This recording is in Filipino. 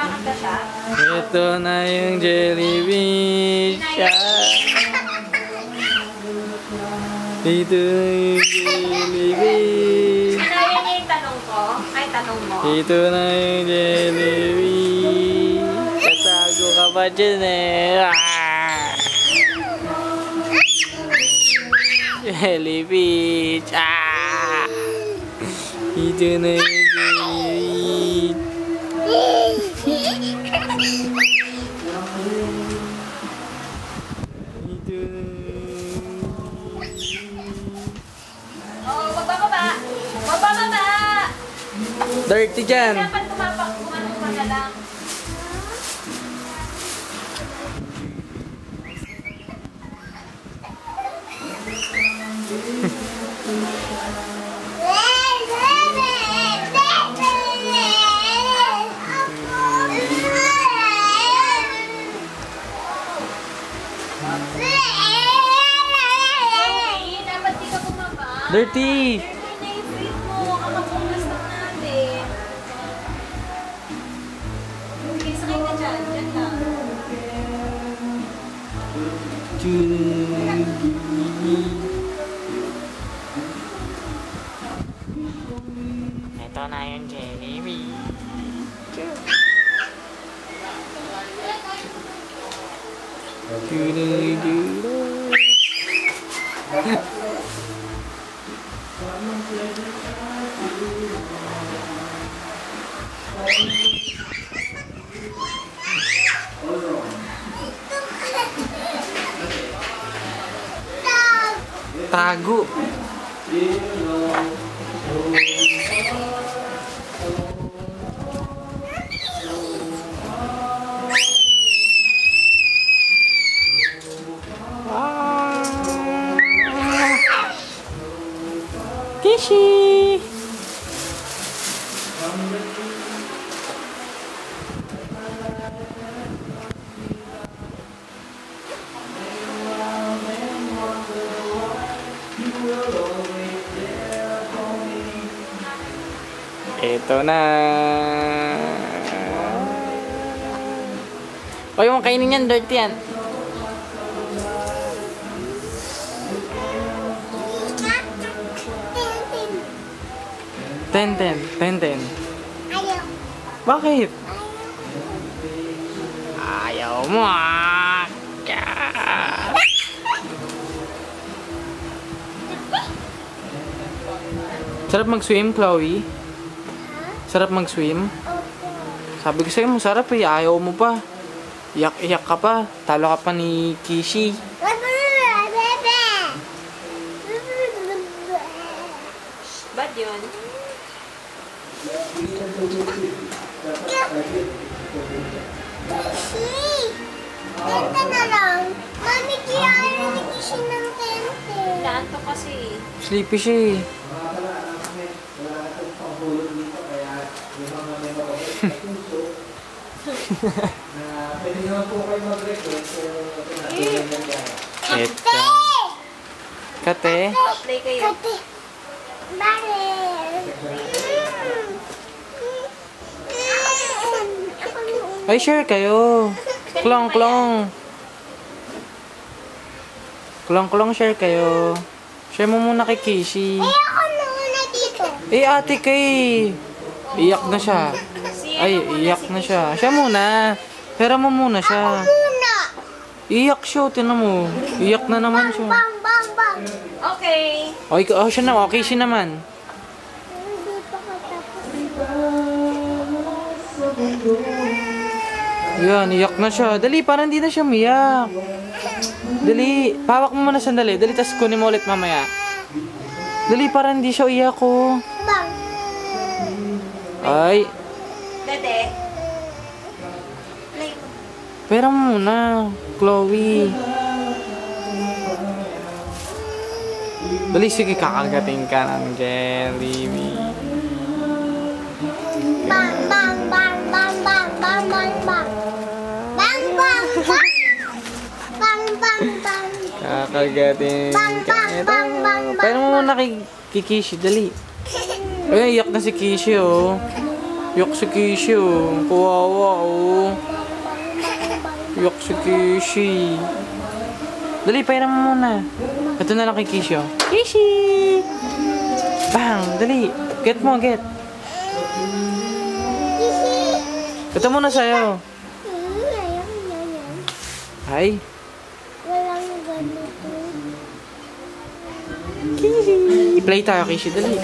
Kakanta siya? Ito na yung jellyfish. Ito na yung jellyfish. Ano yan yung tanong ko? Ay, tanong mo. Ito na yung jellyfish. Tatago ka pa dyan eh. Jellyfish. Ito na yung jellyfish. Oh, bababa! Bababa! Dirty dyan. Dapat kumapak, kumanong ka na lang. Dapat di ka bumaba. Dirty. Dirty na yung feet mo. Kakapunas lang natin. Okay, sakay ka dyan. Dyan lang. Ito na yung jellyfish. Tago. Kishi. Ito na. O yung kainin yan, dirty yan. Ten. Ayaw. Bakit? Ayaw mo ah. Sarap mag-swim, Chloe. Sarap mag-swim. Sabi ko sa'yo, masarap eh. Ayaw mo pa. Iyak-iyak ka pa. Talo ka pa ni Kishi. Ba't yun? Tente na lang. Mami, kaya ni Kishi ng tente. Naantok kasi. Sleepy siya eh. Ito. Kate. Play kayo. Kati. Bale. Ay, share kayo. Klong. Klong, share kayo. Share mo muna kay Kishi. Ako muna dito. Eh, ate kay. Iyak na siya. Ay, iyak na siya. Siya muna. Pera mo muna siya. Muna. Iyak siya. Tinan mo. Iyak na naman siya. Bang. Okay. Okay, siya na. Okay siya naman. Hindi pa katapos. Yan, iyak na siya. Dali, parang hindi na siya umiyak. Dali, pawak mo muna sandali. Dali, tas kunin mo ulit mamaya. Dali, parang hindi siya iyak ko. Bang. Ay, Dede. Play mo. pera mo muna, Chloe. Dali, sige, kakagating ka ng jelly. Bang. Kakagating ka. Pero mo muna kay Kishi, dali. Ay, iyak na si Kishi, oh. Yak si Kishi, oh. Kawawa, oh. Yak si Kishi. Dali, pairam mo muna. Ito na lang kay Kishi, oh. Kishi! Bang! Dali. Get mo, get. Ito muna sa'yo. Ay. Walang ganito. Kishi! Play tayo, Kishi. Dali.